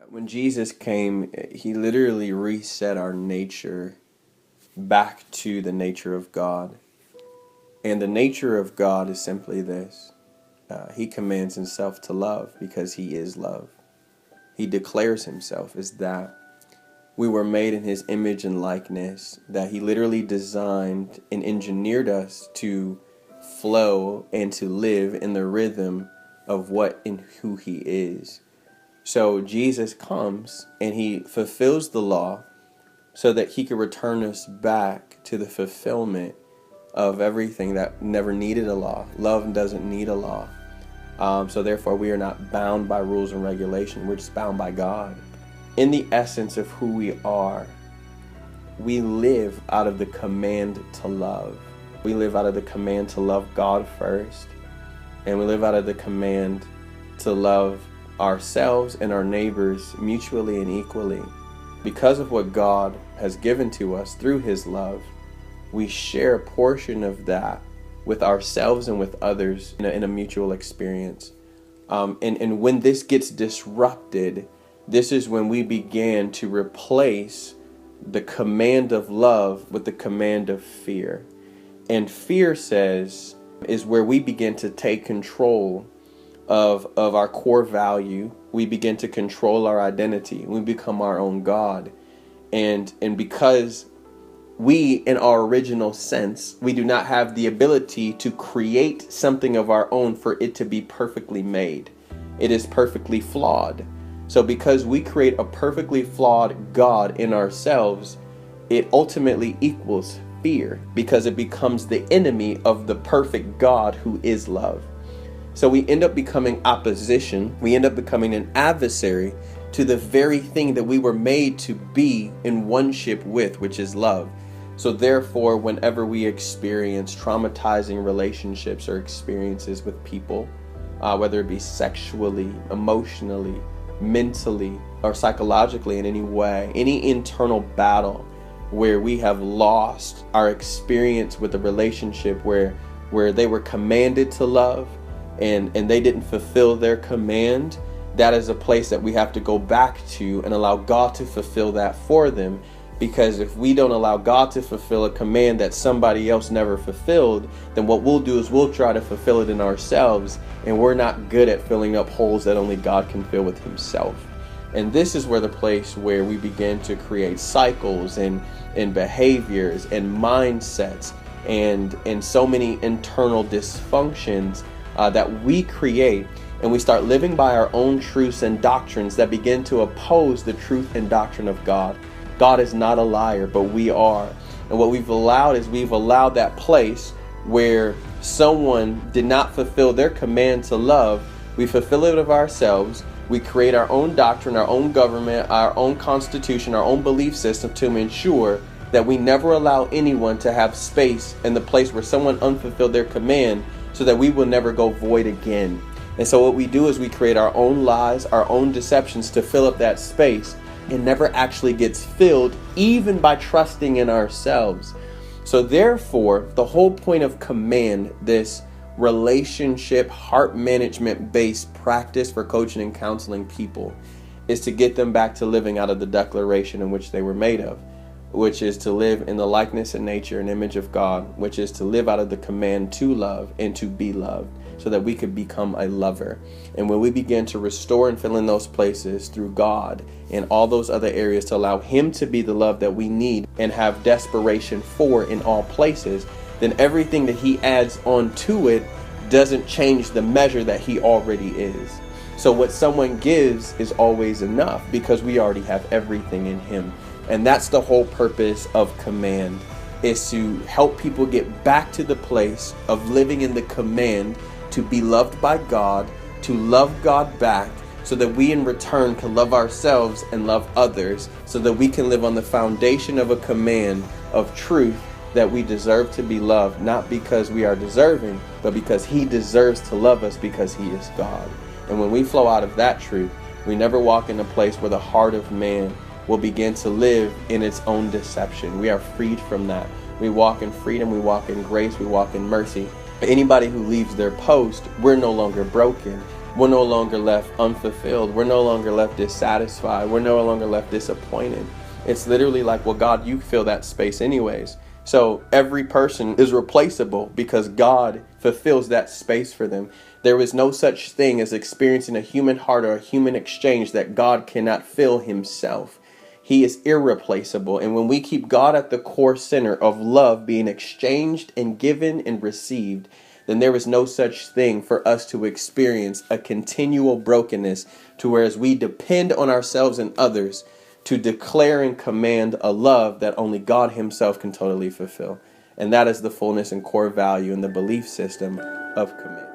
When Jesus came, he literally reset our nature back to the nature of God. And the nature of God is simply this. He commands himself to love because he is love. He declares himself as that. We were made in his image and likeness, that he literally designed and engineered us to flow and to live in the rhythm of what and who he is. So Jesus comes and he fulfills the law so that he could return us back to the fulfillment of everything that never needed a law. Love doesn't need a law. So therefore we are not bound by rules and regulation. We're just bound by God. In the essence of who we are, we live out of the command to love. We live out of the command to love God first. And we live out of the command to love ourselves and our neighbors mutually and equally. Because of what God has given to us through his love, we share a portion of that with ourselves and with others in a mutual experience. And when this gets disrupted, this is when we began to replace the command of love with the command of fear. And fear is where we begin to take control of our core value. We begin to control our identity. We become our own God. And because we, in our original sense, we do not have the ability to create something of our own for it to be perfectly made. It is perfectly flawed. So because we create a perfectly flawed God in ourselves, it ultimately equals fear because it becomes the enemy of the perfect God who is love. So we end up becoming opposition. We end up becoming an adversary to the very thing that we were made to be in oneship with, which is love. So therefore, whenever we experience traumatizing relationships or experiences with people, whether it be sexually, emotionally, mentally, or psychologically in any way, any internal battle where we have lost our experience with a relationship where they were commanded to love and they didn't fulfill their command, that is a place that we have to go back to and allow God to fulfill that for them. Because if we don't allow God to fulfill a command that somebody else never fulfilled, then what we'll do is we'll try to fulfill it in ourselves, and we're not good at filling up holes that only God can fill with himself. And this is where the place where we begin to create cycles and behaviors and mindsets and so many internal dysfunctions that we create, and we start living by our own truths and doctrines that begin to oppose the truth and doctrine of God. God is not a liar, but we are. And what we've allowed that place where someone did not fulfill their command to love. We fulfill it of ourselves. We create our own doctrine, our own government, our own constitution, our own belief system to ensure that we never allow anyone to have space in the place where someone unfulfilled their command, so that we will never go void again. And so what we do is we create our own lies, our own deceptions to fill up that space. It never actually gets filled, even by trusting in ourselves. So therefore, the whole point of command, this relationship, heart management based practice for coaching and counseling people, is to get them back to living out of the declaration in which they were made of, which is to live in the likeness and nature and image of God, which is to live out of the command to love and to be loved, so that we could become a lover. And when we begin to restore and fill in those places through God and all those other areas to allow him to be the love that we need and have desperation for in all places, then everything that he adds on to it doesn't change the measure that he already is. So what someone gives is always enough because we already have everything in him. And that's the whole purpose of command, is to help people get back to the place of living in the command to be loved by God, to love God back, so that we in return can love ourselves and love others, so that we can live on the foundation of a command of truth that we deserve to be loved, not because we are deserving, but because he deserves to love us because he is God. And when we flow out of that truth, we never walk in a place where the heart of man will begin to live in its own deception. We are freed from that. We walk in freedom, we walk in grace, we walk in mercy. Anybody who leaves their post, we're no longer broken. we're no longer left unfulfilled. We're no longer left dissatisfied. We're no longer left disappointed. It's literally like, well, God, you fill that space anyways. So every person is replaceable because God fulfills that space for them. There is no such thing as experiencing a human heart or a human exchange that God cannot fill himself. He is irreplaceable. And when we keep God at the core center of love being exchanged and given and received, then there is no such thing for us to experience a continual brokenness to whereas we depend on ourselves and others to declare and command a love that only God himself can totally fulfill. And that is the fullness and core value in the belief system of command.